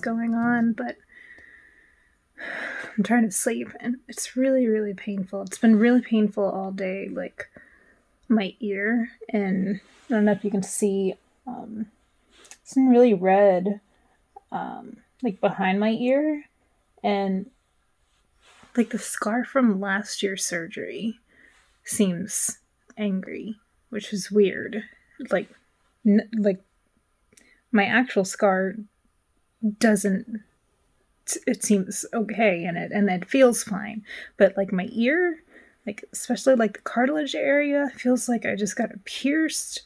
going on, but I'm trying to sleep, and it's really, really painful. It's been really painful all day, like my ear, and I don't know if you can see, it's been really red, like behind my ear, and like the scar from last year's surgery seems angry, which is weird. Like my actual scar doesn't. It seems okay, and it feels fine, but like my ear, like especially like the cartilage area, feels like I just got it pierced,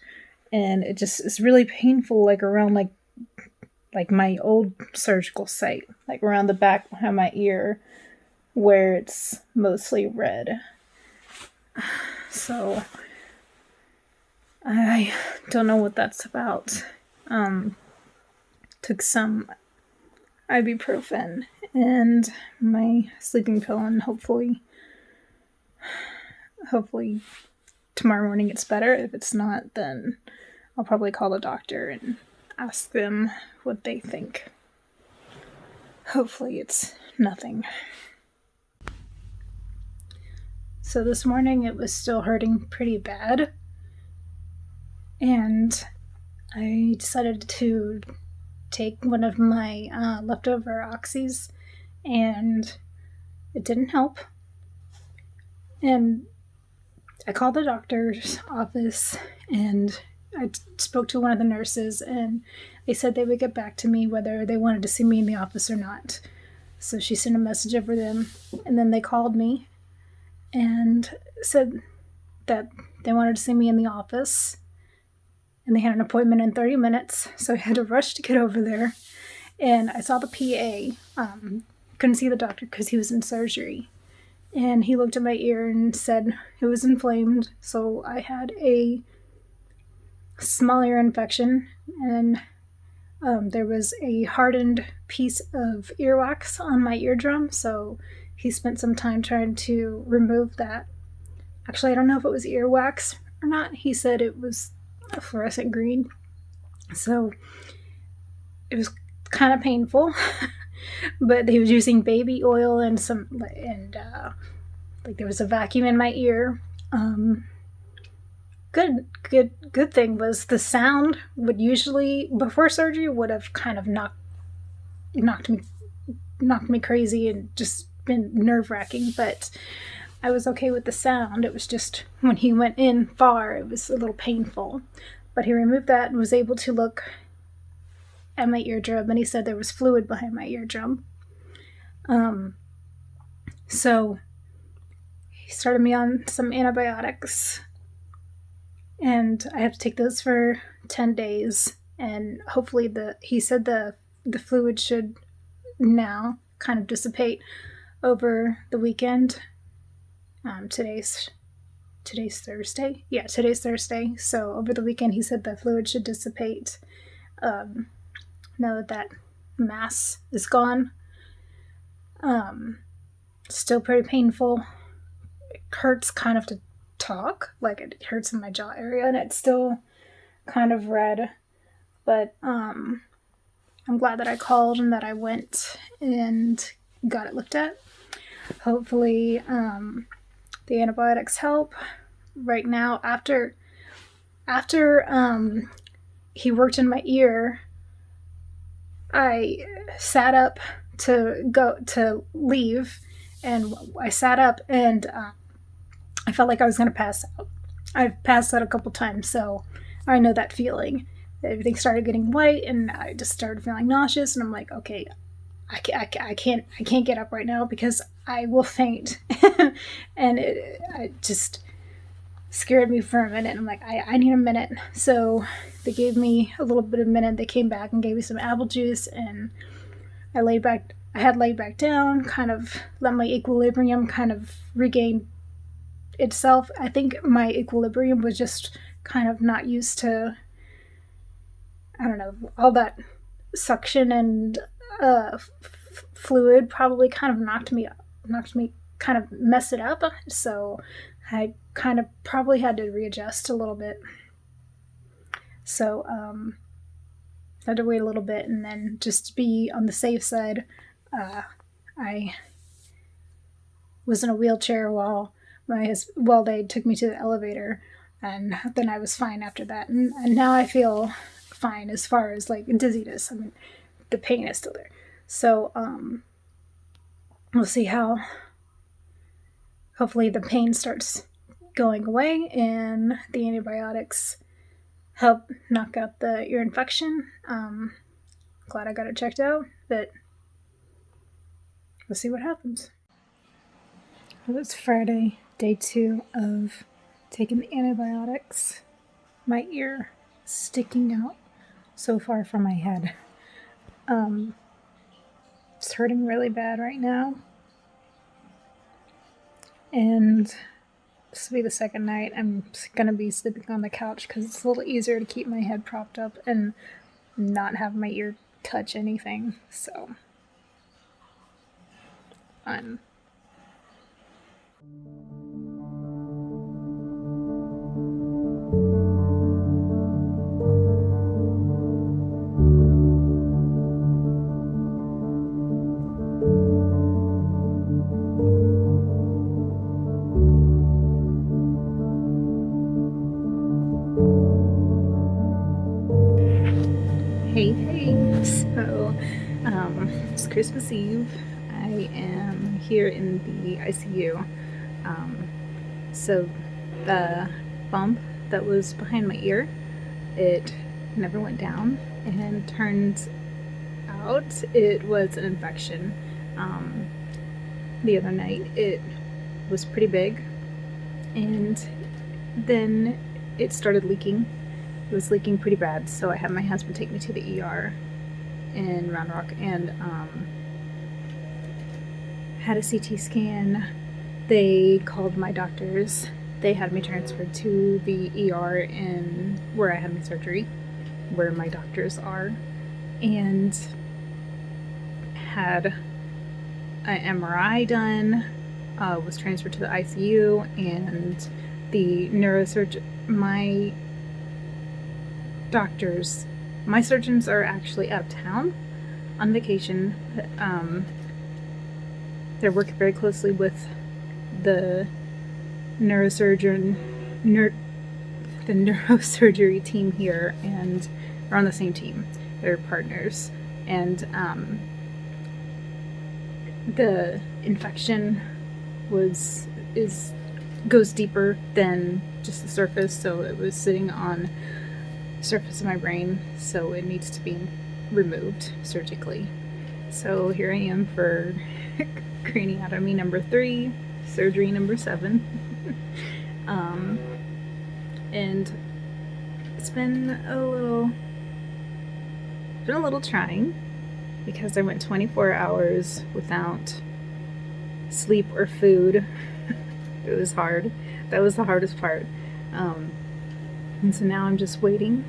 and it just is really painful, like around like my old surgical site, like around the back behind my ear, where it's mostly red. So I don't know what that's about. Took some ibuprofen and my sleeping pill, and hopefully tomorrow morning it's better. If it's not, then I'll probably call the doctor and ask them what they think. Hopefully it's nothing. So this morning it was still hurting pretty bad, and I decided to take one of my leftover oxys, and it didn't help. And I called the doctor's office, and I spoke to one of the nurses, and they said they would get back to me whether they wanted to see me in the office or not. So she sent a message over them, and then they called me and said that they wanted to see me in the office, and they had an appointment in 30 minutes, so I had to rush to get over there. And I saw the PA. Couldn't see the doctor because he was in surgery. And he looked at my ear and said it was inflamed, so I had a small ear infection, and there was a hardened piece of earwax on my eardrum, so he spent some time trying to remove that. Actually, I don't know if it was earwax or not. He said it was a fluorescent green, so it was kind of painful. But he was using baby oil and like there was a vacuum in my ear. Good thing was the sound would usually, before surgery, would have kind of knocked me crazy and just been nerve-wracking, but I was okay with the sound. It was just when he went in far, it was a little painful. But he removed that and was able to look at my eardrum, and he said there was fluid behind my eardrum. So he started me on some antibiotics, and I have to take those for 10 days, and hopefully he said the fluid should now kind of dissipate over the weekend. Today's Thursday. Yeah, today's Thursday. So over the weekend, he said the fluid should dissipate. Now that mass is gone. Still pretty painful. It hurts kind of to talk. Like it hurts in my jaw area, and it's still kind of red. But I'm glad that I called and that I went and got it looked at. Hopefully the antibiotics help. Right now, after he worked in my ear, I sat up to leave, and I sat up, and I felt like I was going to pass out. I've passed out a couple times, so I know that feeling. Everything started getting white, and I just started feeling nauseous, and I'm like, okay, I can't get up right now because I will faint. And it just scared me for a minute. I'm like, I need a minute. So they gave me a little bit of a minute. They came back and gave me some apple juice, and I had laid back down, kind of let my equilibrium kind of regain itself. I think my equilibrium was just kind of not used to, I don't know, all that suction and fluid probably kind of knocked me, kind of messed it up. So I kind of probably had to readjust a little bit. So had to wait a little bit, and then just to be on the safe side, I was in a wheelchair while they took me to the elevator, and then I was fine after that, and now I feel fine as far as like dizziness. I mean, the pain is still there, so we'll see how. Hopefully, the pain starts going away, and the antibiotics help knock out the ear infection. Glad I got it checked out, but we'll see what happens. It was Friday, day 2 of taking the antibiotics. My ear sticking out so far from my head. It's hurting really bad right now. And this will be the second night. I'm going to be sleeping on the couch because it's a little easier to keep my head propped up and not have my ear touch anything. So, fun. Hey, so it's Christmas Eve. I am here in the ICU. So the bump that was behind my ear, it never went down, and turns out it was an infection. The other night it was pretty big, and then it started leaking. It was leaking pretty bad, so I had my husband take me to the ER in Round Rock and had a CT scan. They called my doctors. They had me transferred to the ER in where I had my surgery, where my doctors are, and had an MRI done, was transferred to the ICU, and the neurosurgeon, my surgeons are actually out of town on vacation. They're working very closely with the neurosurgery team here, and they're on the same team. They're partners, and the infection goes deeper than just the surface, so it was sitting on the surface of my brain, so it needs to be removed surgically. So here I am for craniotomy number 3, surgery number 7. And it's been a little trying because I went 24 hours without sleep or food. It was hard. That was the hardest part. And so now I'm just waiting.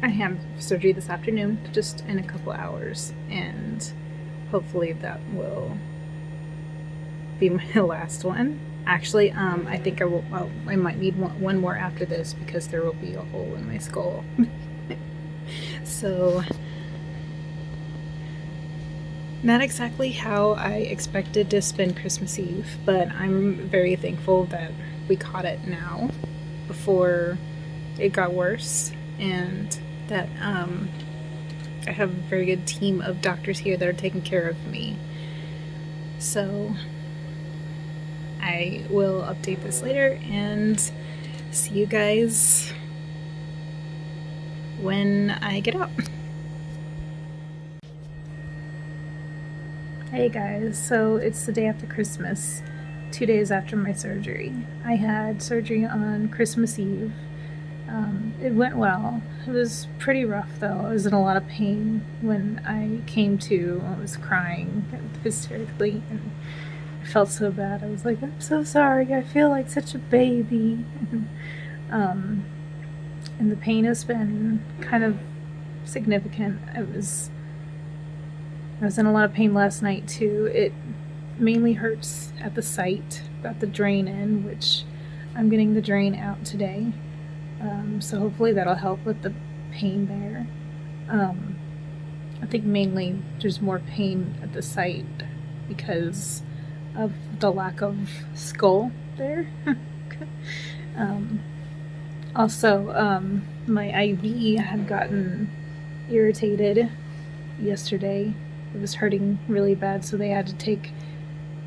I have surgery this afternoon, just in a couple hours, and hopefully that will be my last one. Actually, I think I might need one more after this because there will be a hole in my skull. So, not exactly how I expected to spend Christmas Eve, but I'm very thankful that we caught it now before it got worse, and that I have a very good team of doctors here that are taking care of me. So I will update this later and see you guys when I get out. Hey guys, so it's the day after Christmas, 2 days after my surgery. I had surgery on Christmas Eve. It went well. It was pretty rough though. I was in a lot of pain when I came to. I was crying hysterically and I felt so bad. I was like, I'm so sorry. I feel like such a baby. And the pain has been kind of significant. I was in a lot of pain last night too. It mainly hurts at the site. Got the drain in, which I'm getting the drain out today. So hopefully that'll help with the pain there. I think mainly there's more pain at the site because of the lack of skull there. Also, my IV had gotten irritated yesterday. It was hurting really bad, so they had to take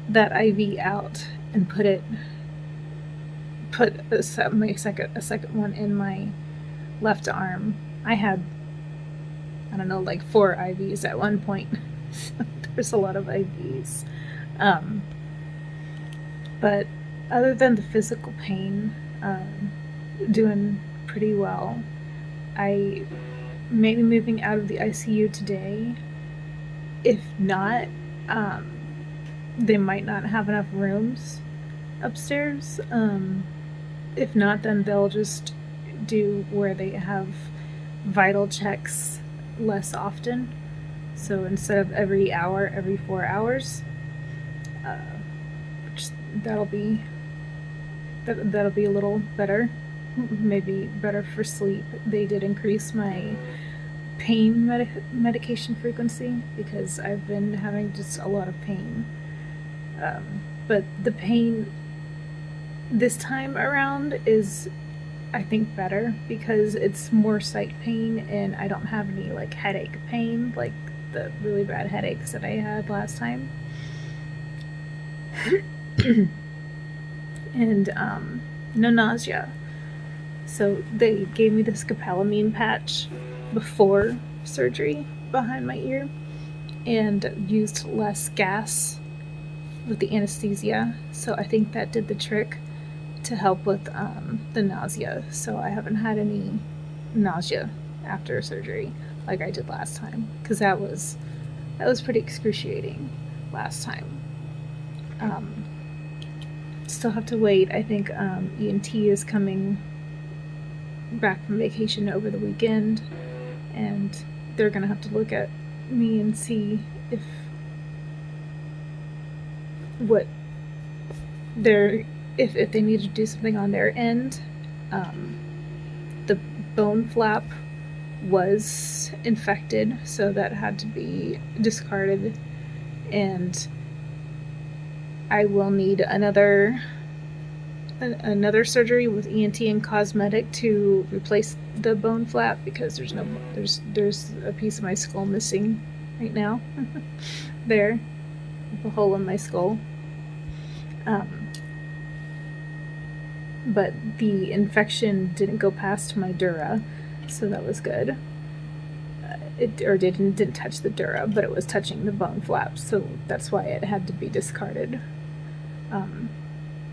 that IV out and put a second one in my left arm. I had, I don't know, like 4 IVs at one point. So there's a lot of IVs. But other than the physical pain, doing pretty well. I may be moving out of the ICU today. If not, they might not have enough rooms upstairs. If not, then they'll just do where they have vital checks less often. So instead of every hour, every 4 hours, that'll be a little better. Maybe better for sleep. They did increase my pain medication frequency because I've been having just a lot of pain. But the pain this time around is, I think, better because it's more site pain and I don't have any like headache pain, like the really bad headaches that I had last time. And no nausea. So they gave me this scopolamine patch before surgery behind my ear and used less gas with the anesthesia. So I think that did the trick to help with the nausea. So I haven't had any nausea after surgery like I did last time, because that was pretty excruciating last time. Still have to wait. I think ENT is coming back from vacation over the weekend, and they're gonna have to look at me and see if they need to do something on their end. The bone flap was infected, so that had to be discarded, and I will need another surgery with ENT and cosmetic to replace the bone flap because there's a piece of my skull missing right now. There, with a hole in my skull. But the infection didn't go past my dura, so that was good. It didn't touch the dura, but it was touching the bone flap, so that's why it had to be discarded.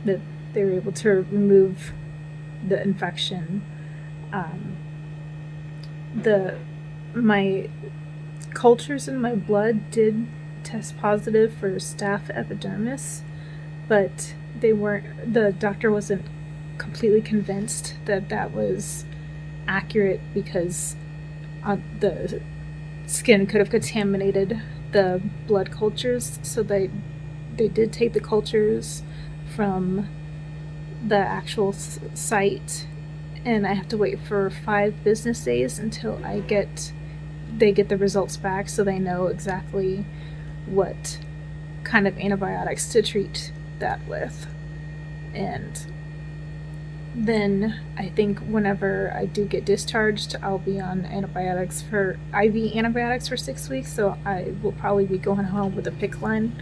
That they were able to remove the infection. My cultures in my blood did test positive for staph epidermidis, but the doctor wasn't completely convinced that was accurate because the skin could have contaminated the blood cultures, so they did take the cultures from the actual site, and I have to wait for 5 business days until they get the results back, so they know exactly what kind of antibiotics to treat that with. And then I think whenever I do get discharged, I'll be on IV antibiotics for 6 weeks, so I will probably be going home with a PICC line,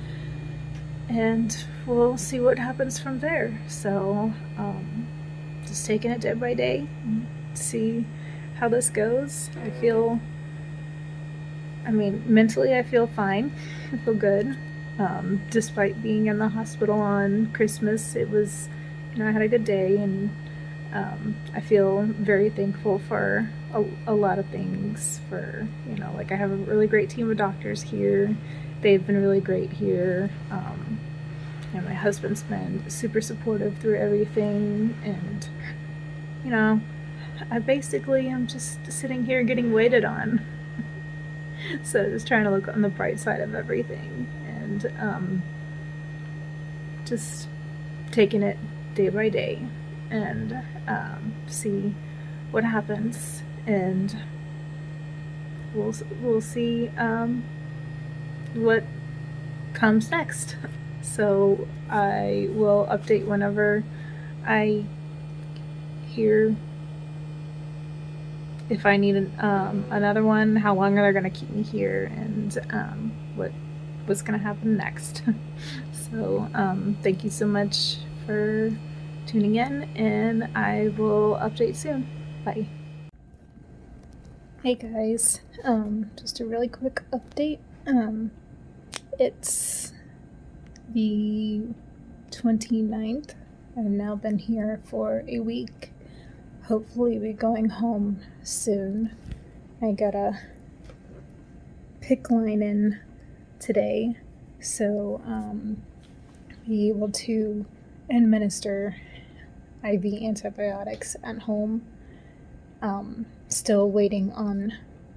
and we'll see what happens from there. So just taking it day by day, see how this goes. Mentally I feel fine. I feel good. Despite being in the hospital on Christmas, it was, I had a good day, and I feel very thankful for a lot of things. For, I have a really great team of doctors here. They've been really great here. And my husband's been super supportive through everything, and I basically am just sitting here getting waited on. So just trying to look on the bright side of everything, and just taking it day by day, and see what happens. And we'll see what comes next. So I will update whenever I hear if I need another one, how long they're going to keep me here, and what's going to happen next. So thank you so much for tuning in, and I will update soon. Bye. Hey guys, just a really quick update. It's the 29th. I've now been here for a week. Hopefully be going home soon. I got a PICC line in today, so be able to administer IV antibiotics at home. Still waiting on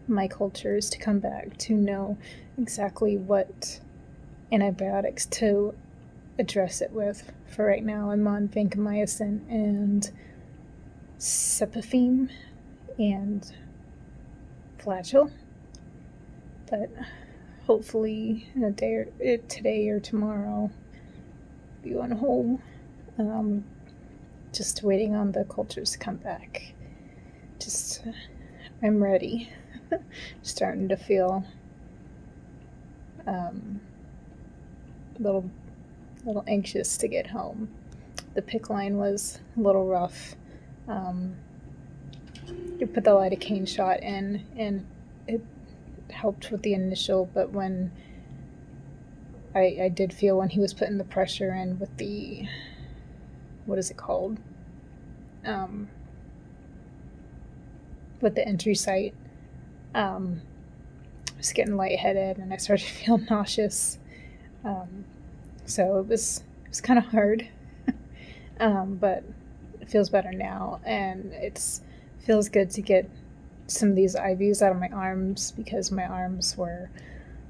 my cultures to come back to know exactly what antibiotics to address it with. For right now, I'm on vancomycin and cefepime and flagyl, but hopefully in a day or today or tomorrow be on home. Just waiting on the cultures to come back. I'm ready. Starting to feel a little anxious to get home. The PICC line was a little rough. You put the lidocaine shot in, and it helped with the initial, but when I did feel when he was putting the pressure in with the, what is it called? With the entry site, I was getting lightheaded and I started to feel nauseous. So it was kind of hard, but it feels better now, and it feels good to get some of these IVs out of my arms, because my arms were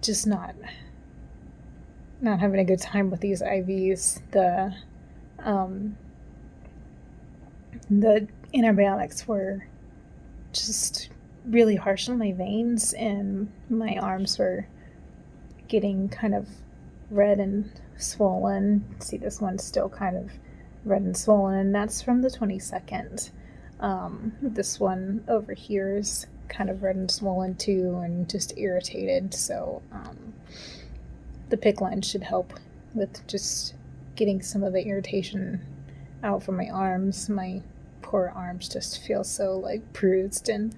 just not having a good time with these IVs. The antibiotics were just really harsh on my veins, and my arms were getting kind of red and swollen. See, this one's still kind of red and swollen, and that's from the 22nd. This one over here is kind of red and swollen too, and just irritated. So the PICC line should help with just getting some of the irritation out from my arms. My poor arms just feel so like bruised and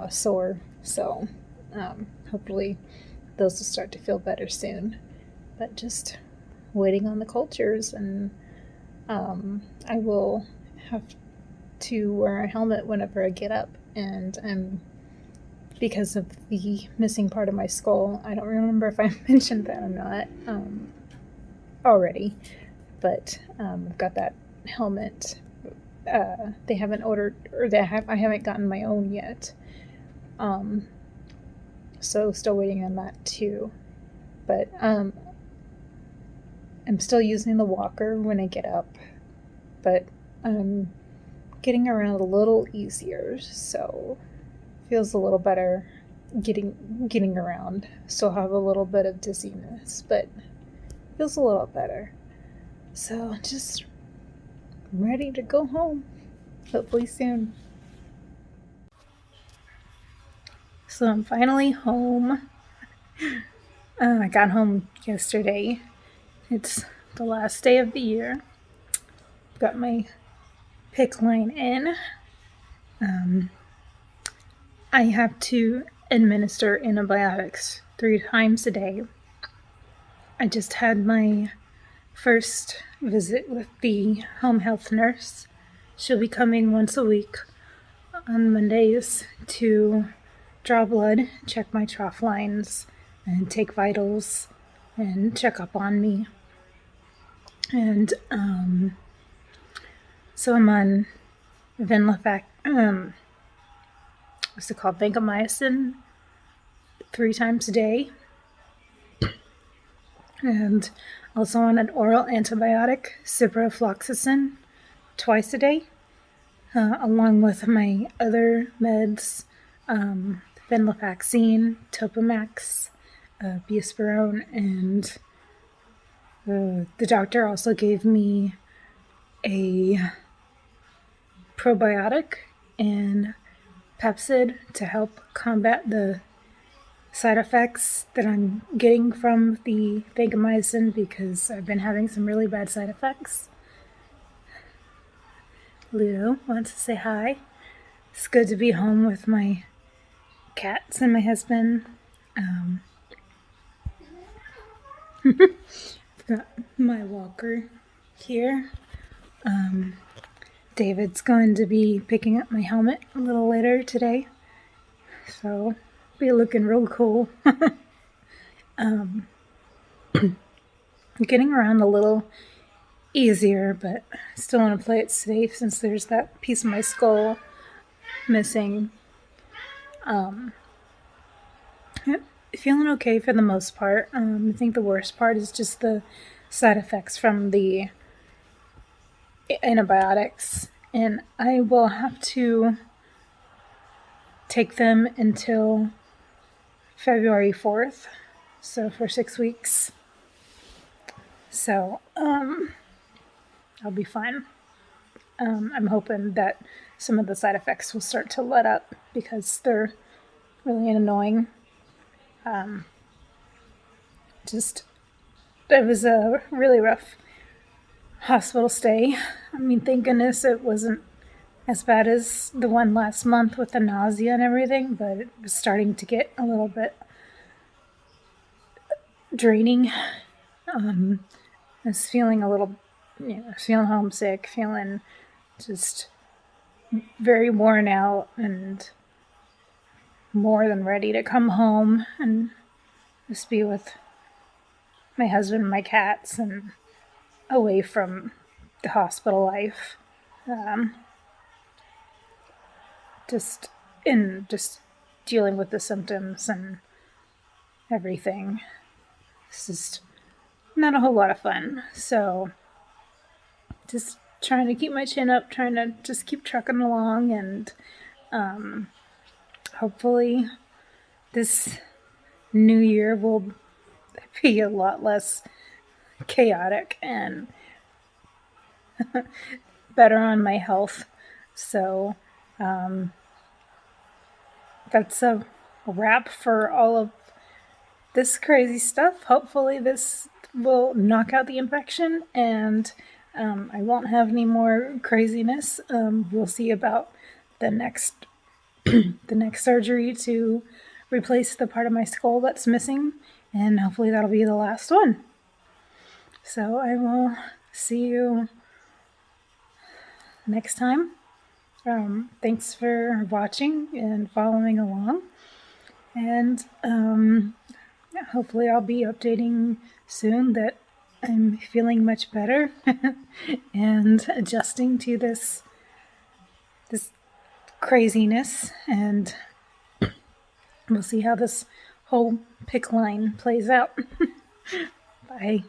sore. So hopefully those will start to feel better soon. But just waiting on the cultures, and I will have to wear a helmet whenever I get up, and because of the missing part of my skull, I don't remember if I mentioned that or not already, but I've got that helmet. They haven't ordered, or I haven't gotten my own yet, so still waiting on that too. But I'm still using the walker when I get up, but I'm getting around a little easier, so feels a little better getting around. Still have a little bit of dizziness, but feels a little better. So just ready to go home, hopefully soon. So I'm finally home. I got home yesterday. It's the last day of the year. Got my PICC line in. I have to administer antibiotics 3 times a day. I just had my first visit with the home health nurse. She'll be coming once a week on Mondays to draw blood, check my trough lines, and take vitals, and check up on me. And so I'm on vancomycin 3 times a day, and also on an oral antibiotic, ciprofloxacin, twice a day, along with my other meds, venlafaxine, Topamax, buspirone, and the doctor also gave me a probiotic and Pepsid to help combat the side effects that I'm getting from the vancomycin, because I've been having some really bad side effects. Ludo wants to say hi. It's good to be home with my cats and my husband. I've got my walker here. David's going to be picking up my helmet a little later today, so be looking real cool. Getting around a little easier, but I still want to play it safe since there's that piece of my skull missing. Feeling okay for the most part. I think the worst part is just the side effects from the antibiotics, and I will have to take them until February 4th, so for 6 weeks. So I'll be fine. I'm hoping that some of the side effects will start to let up because they're really annoying. It was a really rough hospital stay. I mean, thank goodness it wasn't as bad as the one last month with the nausea and everything, but it was starting to get a little bit draining. I was feeling a little, feeling homesick, feeling just very worn out and more than ready to come home and just be with my husband and my cats and away from the hospital life. Just dealing with the symptoms and everything. It's just not a whole lot of fun. So just trying to keep my chin up, trying to just keep trucking along, and hopefully this new year will be a lot less chaotic and better on my health. So that's a wrap for all of this crazy stuff. Hopefully this will knock out the infection and I won't have any more craziness. We'll see about the next surgery to replace the part of my skull that's missing, and hopefully that'll be the last one. So I will see you next time. Thanks for watching and following along, and hopefully I'll be updating soon that I'm feeling much better and adjusting to this craziness, and we'll see how this whole PICC line plays out. Bye.